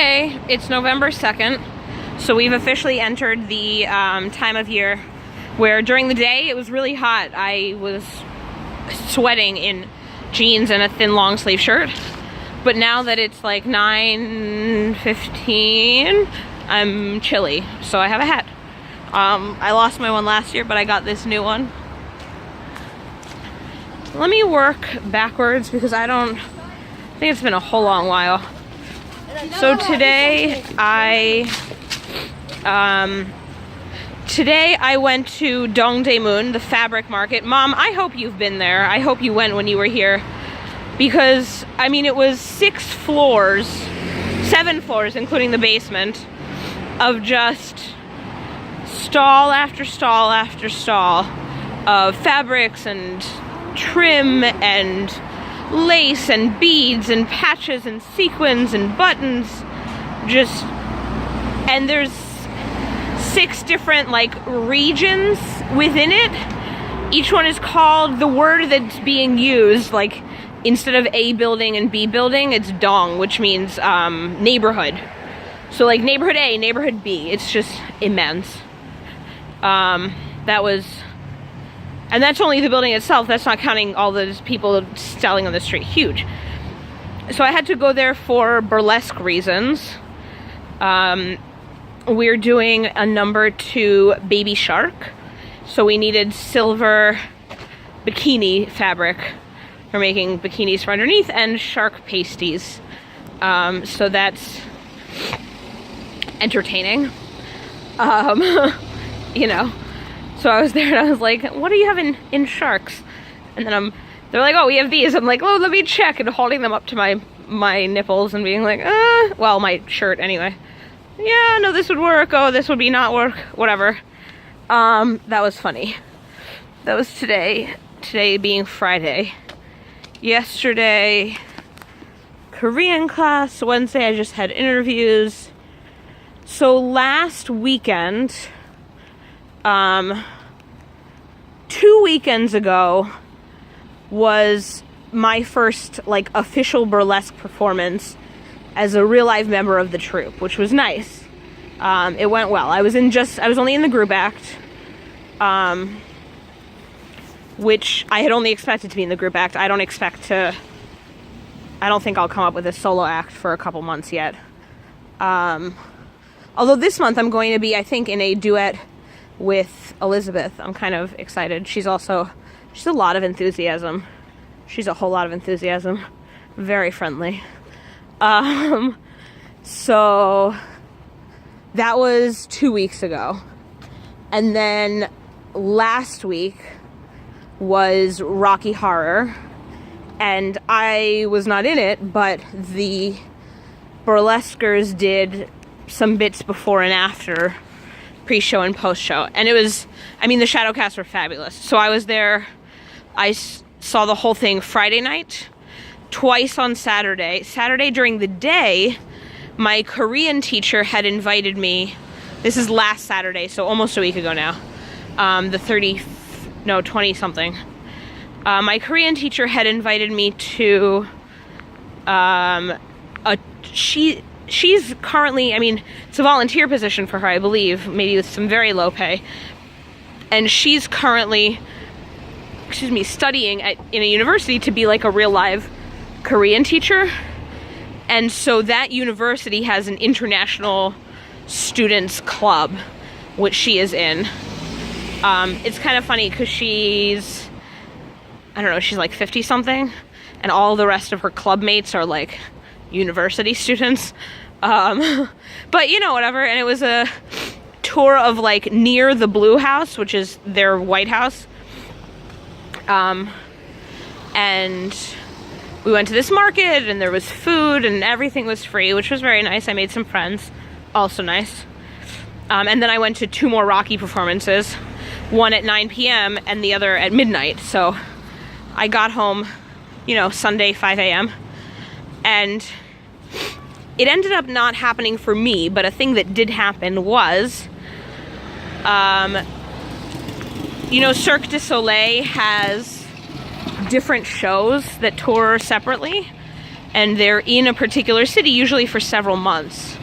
Hey, it's November 2nd, so we've officially entered the time of year where during the day it was really hot. I was sweating in jeans and a thin long sleeve shirt, but now that it's like 9:15, I'm chilly, so I have a hat. I lost my one last year, but I got this new one. Let me work backwards because I think it's been a whole long while. So today I went to Dongdaemun, the fabric market. Mom, I hope you've been there. I hope you went when you were here, because I mean it was 7 floors, including the basement, of just stall after stall after stall of fabrics and trim and lace and beads and patches and sequins and buttons, and there's 6 different like regions within it. Each one is called the word that's being used, like instead of A building and B building, it's dong, which means neighborhood. So like neighborhood A, neighborhood B, it's just immense. And that's only the building itself. That's not counting all those people selling on the street. Huge. So I had to go there for burlesque reasons. We're doing a number 2 baby shark. So we needed silver bikini fabric. We're making bikinis for underneath and shark pasties. So that's entertaining. You know. So I was there and I was like, what do you have in sharks? And then they're like, oh, we have these. I'm like, oh, let me check, and holding them up to my nipples and being like, well, my shirt anyway. Yeah, no, this would work. Oh, this would be not work. Whatever. That was funny. That was today. Today being Friday. Yesterday, Korean class. Wednesday, I just had interviews. So last weekend, 2 weekends ago was my first like official burlesque performance as a real live member of the troupe, which was nice. It went well. I was only in the group act, which I had only expected to be in the group act. I don't think I'll come up with a solo act for a couple months yet. Although this month I'm going to be, I think, in a duet with Elizabeth. I'm kind of excited. She's a lot of enthusiasm. She's a whole lot of enthusiasm. Very friendly. So that was 2 weeks ago. And then last week was Rocky Horror. And I was not in it, but the burlesquers did some bits before and after, pre-show and post-show, and it was, I mean, the shadow casts were fabulous. So I was there. I saw the whole thing Friday night, twice on Saturday. Saturday during the day, my Korean teacher had invited me. This is last Saturday, so almost a week ago now. 20-something. My Korean teacher had invited me to she's currently, I mean, it's a volunteer position for her, I believe, maybe with some very low pay. And she's currently, studying in a university to be like a real live Korean teacher. And so that university has an international students club, which she is in. It's kind of funny because she's like 50 something, and all the rest of her club mates are like university students. But you know, whatever. And it was a tour of like near the Blue House, which is their White House. And we went to this market, and there was food, and everything was free, which was very nice. I made some friends, also nice. And then I went to 2 more Rocky performances, one at 9 p.m. and the other at midnight. So I got home, Sunday 5 a.m. and it ended up not happening for me, but a thing that did happen was, Cirque du Soleil has different shows that tour separately, and they're in a particular city, usually for several months.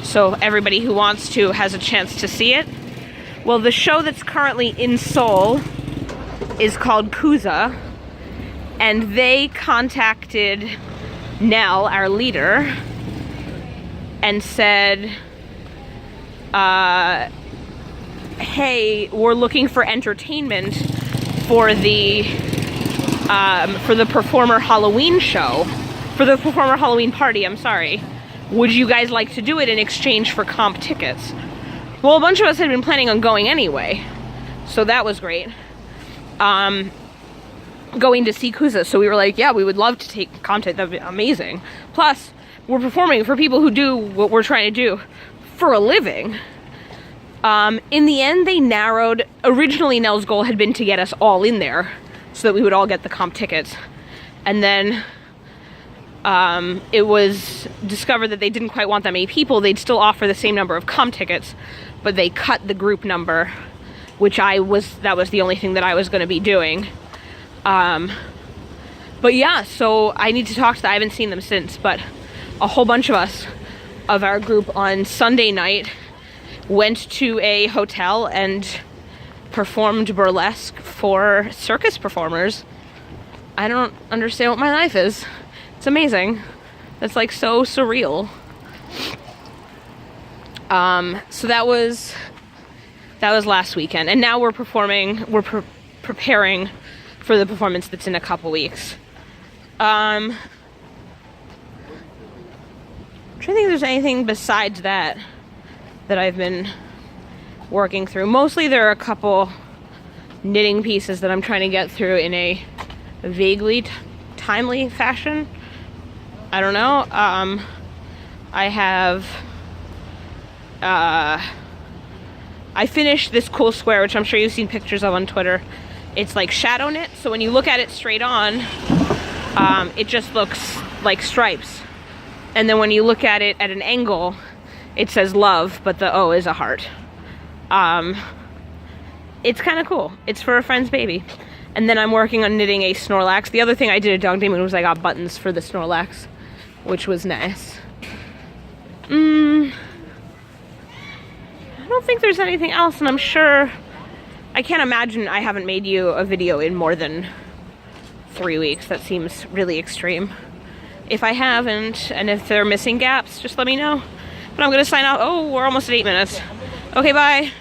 So everybody who wants to has a chance to see it. Well, the show that's currently in Seoul is called Kuza, and they contacted Nell, our leader, and said, hey, we're looking for entertainment for the performer Halloween show, for the performer Halloween party, I'm sorry. Would you guys like to do it in exchange for comp tickets? Well, a bunch of us had been planning on going anyway, so that was great. Going to see Kuza, so we were like, yeah, we would love to take content, that'd be amazing. Plus, we're performing for people who do what we're trying to do for a living. In the end, they narrowed, originally Nell's goal had been to get us all in there, so that we would all get the comp tickets. And then it was discovered that they didn't quite want that many people. They'd still offer the same number of comp tickets, but they cut the group number, which that was the only thing that I was going to be doing. But yeah, so I need to talk to them. I haven't seen them since, but a whole bunch of us, of our group, on Sunday night went to a hotel and performed burlesque for circus performers. I don't understand what my life is. It's amazing. It's like so surreal. So that was last weekend, and now we're performing. We're preparing for the performance that's in a couple weeks. I'm trying to think if there's anything besides that I've been working through. Mostly there are a couple knitting pieces that I'm trying to get through in a vaguely timely fashion. I don't know. I have I finished this cool square, which I'm sure you've seen pictures of on Twitter. It's like shadow knit, so when you look at it straight on, it just looks like stripes. And then when you look at it at an angle, it says love, but the O is a heart. It's kind of cool. It's for a friend's baby. And then I'm working on knitting a Snorlax. The other thing I did at Dog Day Moon was I got buttons for the Snorlax, which was nice. I don't think there's anything else, and I'm sure, I can't imagine I haven't made you a video in more than 3 weeks. That seems really extreme. If I haven't, and if there are missing gaps, just let me know. But I'm gonna sign off. Oh, we're almost at 8 minutes. Okay, bye.